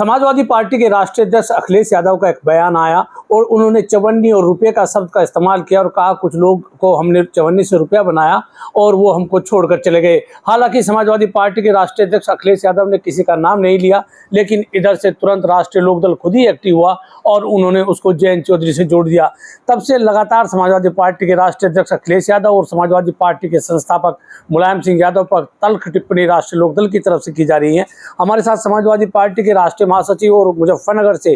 Samajwadi party के राष्ट्रीय अध्यक्ष अखिलेश यादव का एक बयान आया और उन्होंने चवन्नी और रुपये का शब्द का इस्तेमाल किया और कहा कुछ लोग को हमने चवन्नी से रुपया बनाया और वो हमको छोड़कर चले गए। हालांकि समाजवादी पार्टी के राष्ट्रीय अध्यक्ष अखिलेश यादव ने किसी का नाम नहीं लिया, लेकिन इधर से तुरंत राष्ट्रीय लोकदल खुद ही एक्टिव हुआ और उन्होंने उसको जयंत चौधरी से जोड़ दिया। तब से लगातार समाजवादी पार्टी के राष्ट्रीय अध्यक्ष अखिलेश यादव और समाजवादी पार्टी के संस्थापक मुलायम सिंह यादव पर तल्ख टिप्पणी राष्ट्रीय लोकदल की तरफ से की जा रही है। हमारे साथ समाजवादी पार्टी के राष्ट्रीय महासचिव और मुजफ्फरनगर से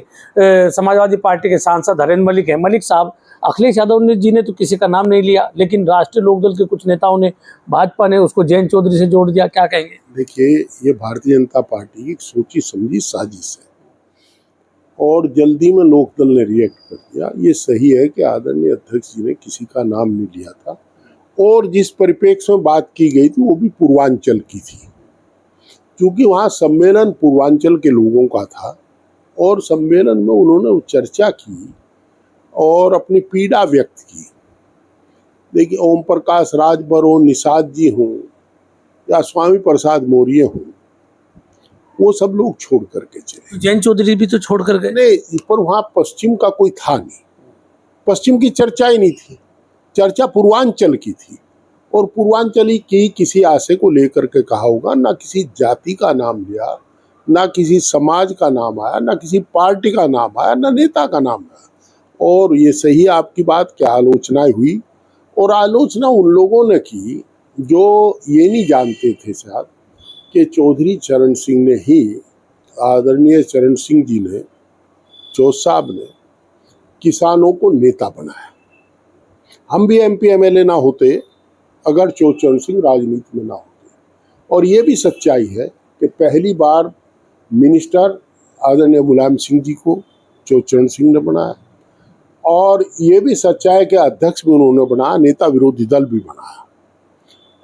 समाजवादी पार्टी के सांसद हरेंद्र मलिक हैं। मलिक साहब, अखिलेश यादव जी ने तो किसी का नाम नहीं लिया, लेकिन राष्ट्रीय लोकदल के कुछ नेताओं ने, भाजपा ने उसको जयंत चौधरी से जोड़ दिया, क्या कहेंगे? देखिए, ये भारतीय जनता पार्टी की एक सोची समझी साजिश है और जल्दी में लोकदल ने रिएक्ट कर दिया। ये सही है कि आदरणीय अध्यक्ष जी ने किसी का नाम नहीं लिया था और जिस परिप्रेक्ष्य में बात की गई थी वो भी पूर्वांचल की थी, क्योंकि वहाँ सम्मेलन पूर्वांचल के लोगों का था और सम्मेलन में उन्होंने चर्चा की और अपनी पीड़ा व्यक्त की। देखिए, ओम प्रकाश राजभर हो, निषाद जी हों या स्वामी प्रसाद मौर्य हों, वो सब लोग छोड़ करके चले। जयंत चौधरी भी तो छोड़ कर गए। नहीं, पर वहाँ पश्चिम का कोई था नहीं, पश्चिम की चर्चा ही नहीं थी, चर्चा पूर्वांचल की थी और पूर्वांचली की किसी आशय को लेकर के कहा होगा। ना किसी जाति का नाम लिया, ना किसी समाज का नाम आया, ना किसी पार्टी का नाम आया, ना नेता का नाम आया। और ये सही आपकी बात कि आलोचनाएं हुई और आलोचना उन लोगों ने की जो ये नहीं जानते थे शायद कि चौधरी चरण सिंह ने ही, आदरणीय चरण सिंह जी ने, चौधरी साहब ने किसानों को नेता बनाया। हम भी MP MLA ना होते अगर चौधरी चरण सिंह राजनीति में ना होते। और ये भी सच्चाई है कि पहली बार मिनिस्टर आदरणीय मुलायम सिंह जी को चौधरी चरण सिंह ने बनाया और ये भी सच्चाई है कि अध्यक्ष भी उन्होंने बनाया, नेता विरोधी दल भी बनाया।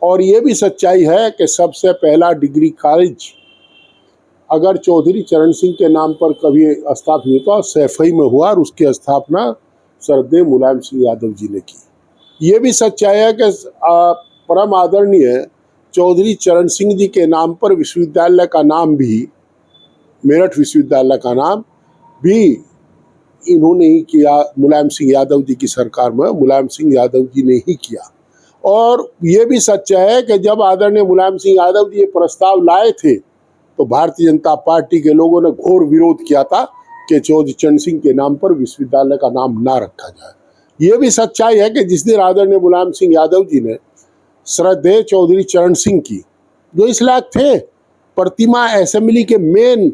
और ये भी सच्चाई है कि सबसे पहला डिग्री कॉलेज अगर चौधरी चरण सिंह के नाम पर कभी स्थापित हुआ, सैफई में हुआ और उसकी स्थापना श्रद्धेय मुलायम सिंह यादव जी ने की। ये भी सच्चाई है कि परम आदरणीय चौधरी चरण सिंह जी के नाम पर विश्वविद्यालय का नाम भी, मेरठ विश्वविद्यालय का नाम भी इन्होंने ही किया, मुलायम सिंह यादव जी की सरकार में मुलायम सिंह यादव जी ने ही किया। और ये भी सच्चा है कि जब आदरणीय मुलायम सिंह यादव जी ये प्रस्ताव लाए थे तो भारतीय जनता पार्टी के लोगों ने घोर विरोध किया था कि चौधरी चरण सिंह के नाम पर विश्वविद्यालय का नाम ना रखा जाए। ये भी सच्चाई है कि जिस दिन आदरणीय मुलायम सिंह यादव जी ने श्रद्धेय चौधरी चरण सिंह की, जो इस लायक थे, प्रतिमा असेंबली के मेन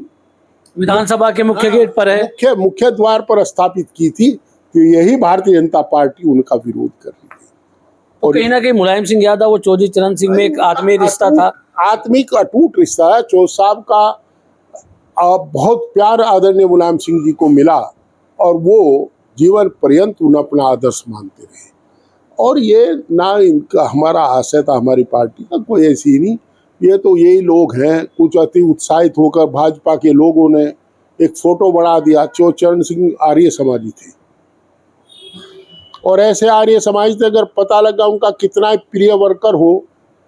विधानसभा के मुख्य गेट पर है, मुख्य द्वार पर स्थापित की थी, तो यही भारतीय जनता पार्टी उनका विरोध कर रही थी। और कहीं ना कहीं मुलायम सिंह यादव और चौधरी चरण सिंह में एक आत्मीय रिश्ता था, आत्मिक अटूट रिश्ता है। चौधरी साहब का बहुत प्यार आदरणीय मुलायम सिंह जी को मिला और वो जीवन पर्यंत उन्हें अपना आदर्श मानते रहे। और ये ना इनका हमारा आशय था, हमारी पार्टी का कोई ऐसी नहीं, ये तो यही लोग हैं। कुछ अति उत्साहित होकर भाजपा के लोगों ने एक फोटो बना दिया। चौधरी चरण सिंह आर्य समाजी थे और ऐसे आर्य समाज से अगर पता लगा उनका कितना प्रिय वर्कर हो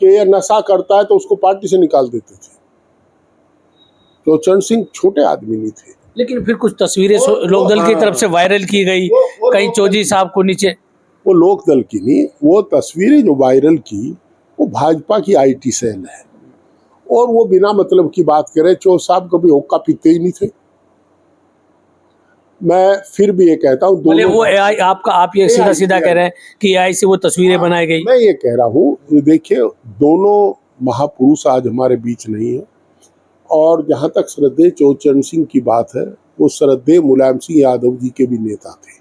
कि ये नशा करता है तो उसको पार्टी से निकाल देते थे। चौधरी चरण सिंह छोटे आदमी नहीं थे। लेकिन फिर कुछ तस्वीरें लोकदल की तरफ से वायरल की गई, कहीं चौधरी साहब को नीचे, वो लोकदल की नहीं, वो तस्वीरें जो वायरल की वो भाजपा की IT सेल है और वो बिना मतलब की बात करे। चौधरी साहब कभी हुक्का पीते ही नहीं थे। मैं फिर भी ये कहता हूँ, वो आप ये सीधा सीधा कह रहे हैं कि AI से वो तस्वीरें बनाई गई। मैं ये कह रहा हूँ, देखिए, दोनों महापुरुष आज हमारे बीच नहीं है और जहाँ तक श्रद्धेय चौधरी चरण सिंह की बात है, वो श्रद्धेय मुलायम सिंह यादव जी के भी नेता थे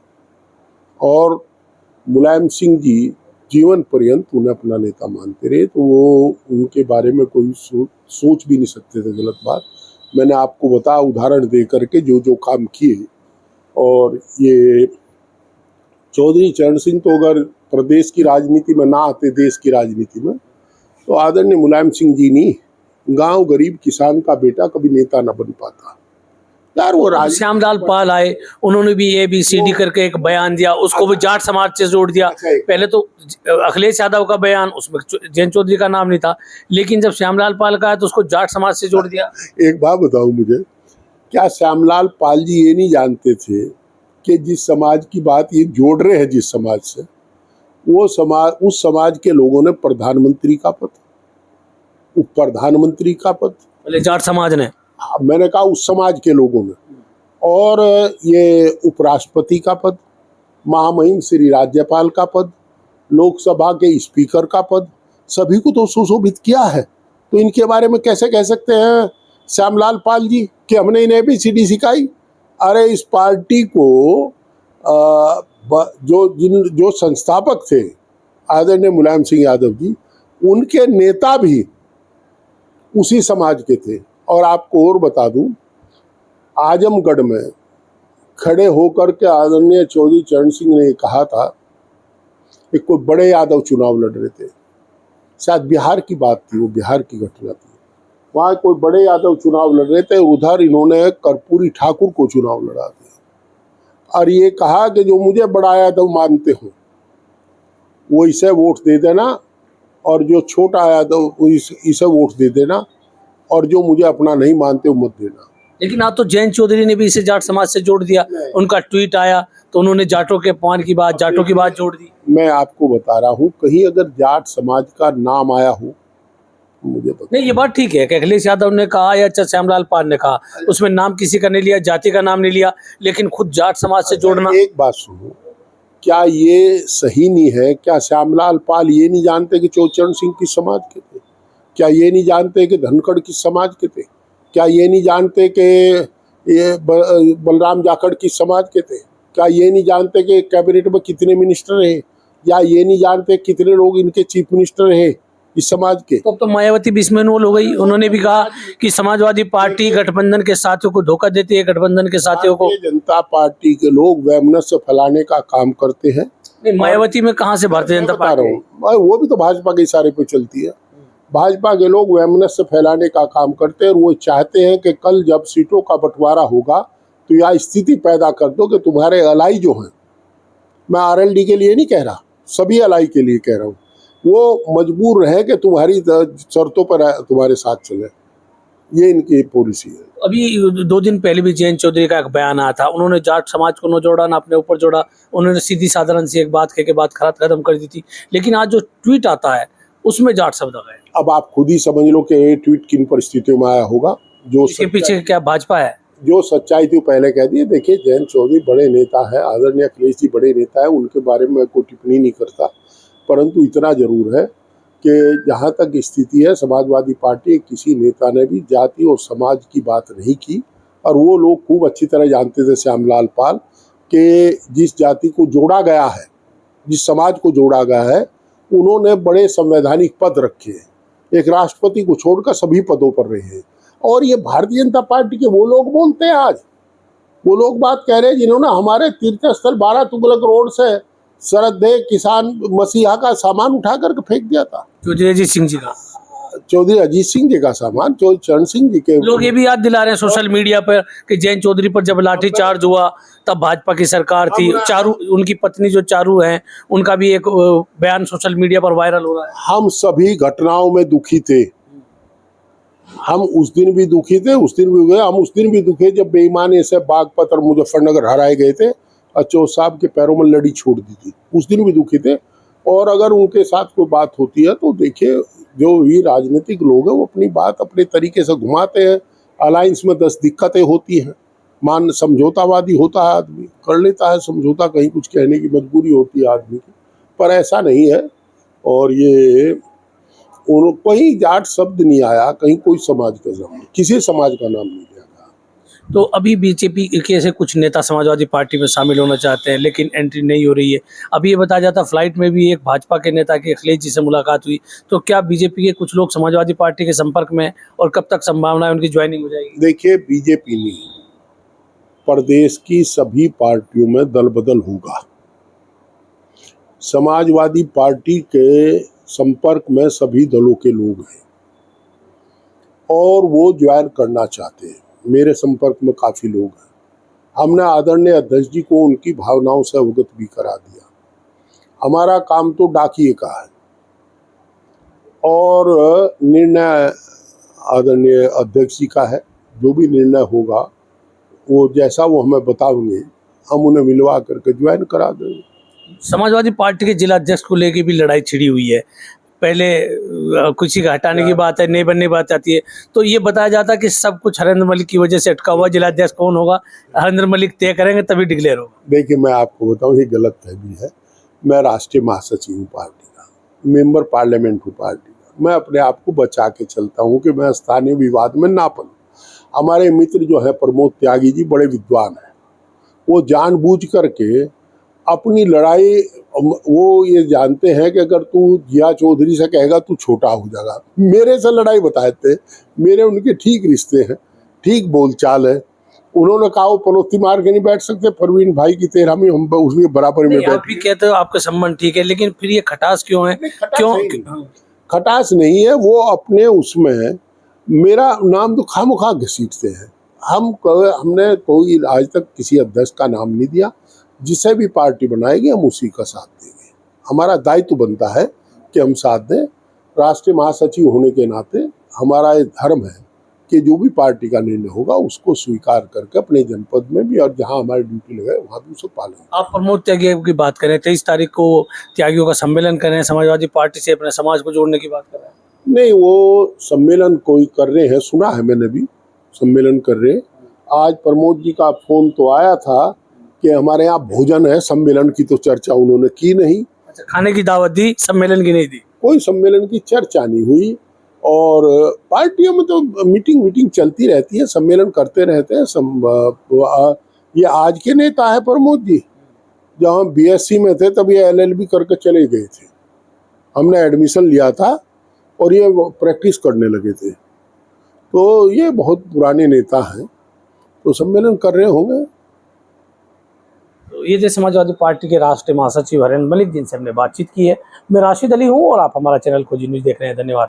और मुलायम सिंह जी जीवन पर्यंत उन्हें अपना नेता मानते रहे, तो वो उनके बारे में कोई सोच भी नहीं सकते थे गलत बात। मैंने आपको बताया उदाहरण दे करके जो जो काम किए। और ये चौधरी चरण सिंह तो अगर प्रदेश की राजनीति में ना आते, देश की राजनीति में, तो आदरणीय मुलायम सिंह जी नहीं, गांव गरीब किसान का बेटा कभी नेता न बन पाता यार। वो श्यामलाल पाल आए, उन्होंने भी ABCD करके एक बयान दिया, उसको भी जाट समाज से जोड़ दिया। पहले तो अखिलेश यादव का बयान, उसमें जयंत चौधरी का नाम नहीं था, लेकिन जब श्यामलाल पाल का है तो उसको जाट समाज से जोड़ दिया। एक बात बताओ मुझे, क्या श्यामलाल पाल जी ये नहीं जानते थे कि जिस समाज की बात ये जोड़ रहे हैं, जिस समाज से, वो समाज, उस समाज के लोगों ने प्रधानमंत्री का पद, उप प्रधानमंत्री का पद, पहले जाट समाज ने, मैंने कहा उस समाज के लोगों ने, और ये उपराष्ट्रपति का पद, महामहिम श्री राज्यपाल का पद, लोकसभा के स्पीकर का पद, सभी को तो सुशोभित किया है। तो इनके बारे में कैसे कह सकते हैं श्यामलाल पाल जी कि हमने इन्हें ABCD सिखाई? अरे इस पार्टी को जो संस्थापक थे आदरणीय मुलायम सिंह यादव जी, उनके नेता भी उसी समाज के थे। और आपको और बता दूं, आजमगढ़ में खड़े होकर के आदरणीय चौधरी चरण सिंह ने कहा था कि कोई बड़े यादव चुनाव लड़ रहे थे, शायद बिहार की बात थी, वो बिहार की घटना थी, वहाँ कोई बड़े यादव चुनाव लड़ रहे थे, उधर इन्होंने कर्पूरी ठाकुर को चुनाव लड़ा दिया और ये कहा कि जो मुझे बड़ा यादव मानते हो वो इसे वोट दे देना, और जो छोटा यादव इसे वोट दे देना, और जो मुझे अपना नहीं मानते वो मत देना। लेकिन आज तो जयंत चौधरी ने भी इसे जाट समाज से जोड़ दिया। उनका ट्वीट आया तो उन्होंने जाटों के अपमान की बात, जाटों की बात जोड़ दी। मैं आपको बता रहा हूँ, कहीं अगर जाट समाज का नाम आया हो मुझे पता नहीं, ये बात ठीक है कि अखिलेश यादव ने कहा या श्यामलाल पाल ने कहा, उसमें नाम किसी का नहीं लिया, जाति का नाम नहीं लिया, लेकिन खुद जाट समाज से जोड़ना। एक बात सुनो, क्या ये सही नहीं है? क्या श्यामलाल पाल ये नहीं जानते कि चौचरण सिंह किस समाज के थे? क्या ये नहीं जानते कि धनखड़ किस समाज के थे? क्या ये नहीं जानते कि ये बलराम जाखड़ किस समाज के थे? क्या ये नहीं जानते कि कैबिनेट में कितने मिनिस्टर रहे? या ये नहीं जानते कितने लोग इनके चीफ मिनिस्टर रहे इस समाज के? तो मायावती भी इसमें इन्वॉल्व हो गई। उन्होंने भी कहा कि समाजवादी पार्टी गठबंधन के साथियों को धोखा देती है, गठबंधन के साथियों को। भारतीय जनता पार्टी के लोग वैमनस्य फैलाने का काम करते हैं। नहीं, मायावती में कहाँ से भारतीय जनता बता रहा पार्टी? हूँ, वो भी तो भाजपा के इशारे पे चलती है। भाजपा के लोग वैमनस्य फैलाने का काम करते हैं और वो चाहते हैं कि कल जब सीटों का बंटवारा होगा तो यह स्थिति पैदा कर दो कि तुम्हारे अलाई जो हैं, मैं RLD के लिए नहीं कह रहा, सभी अलाई के लिए कह रहा हूँ, वो मजबूर रहे कि तुम्हारी शर्तों पर तुम्हारे साथ चले। ये इनकी पॉलिसी है। अभी 2 दिन पहले भी जयंत चौधरी का एक बयान आया था, उन्होंने जाट समाज को न जोड़ा, ना अपने ऊपर जोड़ा, उन्होंने सीधी साधारण सी एक बात कह के बात खत्म कर दी थी। लेकिन आज जो ट्वीट आता है उसमें जाट शब्द आ गए। अब आप खुद ही समझ लो कि ये ट्वीट किन परिस्थितियों में आया होगा। जो इसके पीछे क्या भाजपा है? जो सच्चाई थी पहले कह दी। देखिए, जयंत चौधरी बड़े नेता है, आदरणीय अखिलेश जी बड़े नेता है, उनके बारे में कोई टिप्पणी नहीं करता, परंतु इतना जरूर है कि जहाँ तक स्थिति है, समाजवादी पार्टी किसी नेता ने भी जाति और समाज की बात नहीं की। और वो लोग खूब अच्छी तरह जानते थे, श्यामलाल पाल, कि जिस जाति को जोड़ा गया है, जिस समाज को जोड़ा गया है, उन्होंने बड़े संवैधानिक पद रखे हैं, एक राष्ट्रपति को छोड़कर सभी पदों पर रहे हैं। और ये भारतीय जनता पार्टी के वो लोग बोलते हैं, आज वो लोग बात कह रहे हैं जिन्होंने हमारे तीर्थ स्थल 12 तुगलक रोड से श्रद्धेय किसान मसीहा का सामान उठा करके फेंक दिया था। चौधरी अजीत सिंह जी का, चौधरी अजीत सिंह जी का सामान, चौधरी चरण सिंह जी के लोग ये भी याद दिला रहे हैं सोशल मीडिया पर कि जयंत चौधरी पर जब लाठीचार्ज हुआ तब भाजपा की सरकार थी। चारू, उनकी पत्नी जो चारू हैं, उनका भी एक बयान सोशल मीडिया पर वायरल हो रहा है। हम सभी घटनाओं में दुखी थे, हम उस दिन भी दुखी थे, उस दिन भी गए, हम उस दिन भी दुखी जब बेईमानी से बागपत और मुजफ्फरनगर हराए गए थे और चौथ साहब के पैरों में लड़ी छोड़ दी थी, उस दिन भी दुखी थे। और अगर उनके साथ कोई बात होती है तो देखिए, जो भी राजनीतिक लोग हैं वो अपनी बात अपने तरीके से घुमाते हैं। अलायंस में 10 दिक्कतें होती हैं, मान समझौतावादी होता है आदमी, कर लेता है समझौता, कहीं कुछ कहने की मजबूरी होती है आदमी की, पर ऐसा नहीं है। और ये कहीं जाट शब्द नहीं आया, कहीं कोई समाज का नाम, किसी समाज का नाम नहीं लिया गया। तो अभी बीजेपी के ऐसे कुछ नेता समाजवादी पार्टी में शामिल होना चाहते हैं लेकिन एंट्री नहीं हो रही है। अभी ये बताया जाता फ्लाइट में भी एक भाजपा के नेता की अखिलेश जी से मुलाकात हुई, तो क्या बीजेपी के कुछ लोग समाजवादी पार्टी के संपर्क में, और कब तक संभावना है उनकी ज्वाइनिंग हो जाएगी? देखिए, बीजेपी नहीं, प्रदेश की सभी पार्टियों में दल बदल होगा। समाजवादी पार्टी के संपर्क में सभी दलों के लोग हैं और वो ज्वाइन करना चाहते हैं। मेरे संपर्क में काफ़ी लोग हैं। हमने आदरणीय अध्यक्ष जी को उनकी भावनाओं से अवगत भी करा दिया। हमारा काम तो डाकिए का है और निर्णय आदरणीय अध्यक्ष जी का है। जो भी निर्णय होगा वो जैसा वो हमें बताओगे हम उन्हें मिलवा करके ज्वाइन करा देंगे। समाजवादी पार्टी के जिला अध्यक्ष को लेके भी लड़ाई छिड़ी हुई है। पहले किसी का हटाने की बात है, नहीं बनने की बात आती है, तो ये बताया जाता है कि सब कुछ हरेंद्र मलिक की वजह से अटका हुआ। जिला अध्यक्ष कौन होगा, हरेंद्र मलिक तय करेंगे तभी डिक्लेयर होगा। देखिए मैं आपको बताऊं, ये गलत फहमी है। मैं राष्ट्रीय महासचिव हूँ पार्टी का, मेंबर पार्लियामेंट हूँ पार्टी का। मैं अपने आप को बचा के चलता हूँ कि मैं स्थानीय विवाद में ना पड़ूं। हमारे मित्र जो है प्रमोद त्यागी जी बड़े विद्वान हैं, वो जानबूझ करके अपनी लड़ाई, वो ये जानते हैं कि अगर तू जिया चौधरी से कहेगा तू छोटा हो जाएगा। मेरे से लड़ाई बताते, मेरे उनके ठीक रिश्ते हैं, ठीक बोलचाल है। उन्होंने कहा वो पनौती मार के नहीं बैठ सकते परवीन भाई की तेरह में, हम उसके बराबर में आप भी कहते हो आपका संबंध ठीक है, लेकिन फिर ये खटास क्यों है? क्यों खटास नहीं है, वो अपने उसमें मेरा नाम तो खामखा घसीटते हैं। हमने कोई आज तक किसी अध्यक्ष का नाम नहीं दिया। जिसे भी पार्टी बनाएगी हम उसी का साथ देंगे। हमारा दायित्व बनता है कि हम साथ दें। राष्ट्रीय महासचिव होने के नाते हमारा ये धर्म है कि जो भी पार्टी का निर्णय होगा उसको स्वीकार करके अपने जनपद में भी और जहां हमारी ड्यूटी लगे वहां भी उसको पालन। आप प्रमोद त्यागी की बात करें, 23 तारीख को त्यागियों का सम्मेलन करें, समाजवादी पार्टी से अपने समाज को जोड़ने की बात कर रहे हैं। नहीं, वो सम्मेलन कोई कर रहे हैं, सुना है मैंने भी सम्मेलन कर रहे। आज प्रमोद जी का फोन तो आया था कि हमारे यहाँ भोजन है, सम्मेलन की तो चर्चा उन्होंने की नहीं। अच्छा, खाने की दावत दी, सम्मेलन की नहीं दी। कोई सम्मेलन की चर्चा नहीं हुई। और पार्टियों में तो मीटिंग चलती रहती है, सम्मेलन करते रहते हैं। ये आज के नेता है प्रमोद जी, जब हम बीएससी में थे तब ये एलएलबी करके चले गए थे। हमने एडमिशन लिया था और ये प्रैक्टिस करने लगे थे। तो ये बहुत पुराने नेता हैं, तो सम्मेलन कर रहे होंगे। तो ये जो समाजवादी पार्टी के राष्ट्रीय महासचिव हरेंद्र मलिक, जिनसे हमने बातचीत की है। मैं राशिद अली हूँ और आप हमारा चैनल खोजी न्यूज़ देख रहे हैं। धन्यवाद।